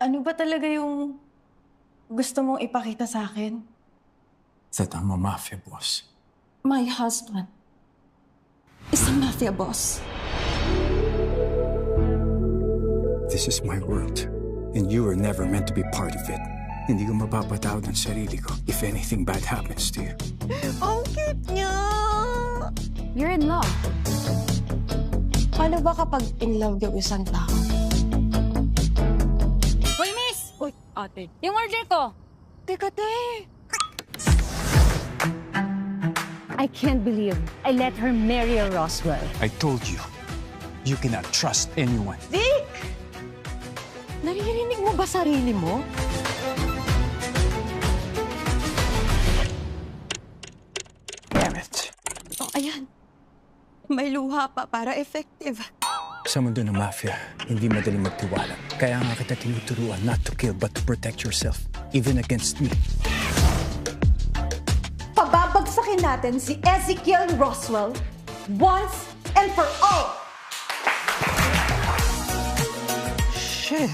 Ano ba talaga yung gusto mong ipakita sa akin? That I'm a mafia boss. My husband is a mafia boss. This is my world, and you were never meant to be part of it. Hindi ko mapapatawad ang sarili ko if anything bad happens to you. Ang cute niya! You're in love. Paano ba kapag in love yung isang tao? Hoy, miss! Uy, ate. Yung order ko! Teka, te! I can't believe I let her marry a Roswell. I told you, you cannot trust anyone. Vic! Naririnig mo ba sarili mo? Damn it. Oh, ayan. May luha pa para effective. Sa mundo ng mafia, hindi madaling magtiwala. Kaya nga kita tinuturuan not to kill but to protect yourself, even against me. Pababagsakin natin si Ezekiel Roswell once and for all! Shit.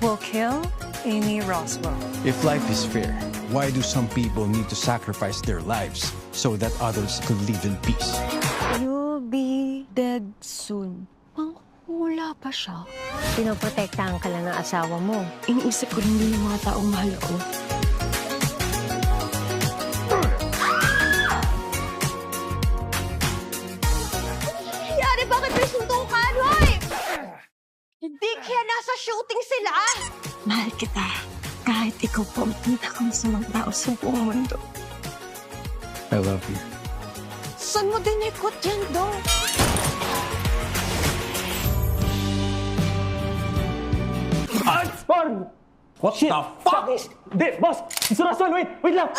We'll kill Amy Roswell. If life is fair, why do some people need to sacrifice their lives so that others could live in peace? You'll be dead soon. Wala pa siya. Pinoprotektahan ka lang ng asawa mo. Iniisip ko rin yung mga taong mahal ko. Yari, bakit may suntukan? Hoy! Hindi kaya nasa shooting sila! Mahal kita. Kahit ikaw po ang pinakamasamang tao sa buong mundo. I love you. Saan mo dinikot yan, Dong? What the fuck is... Boss! Mr. Roswell, wait lang!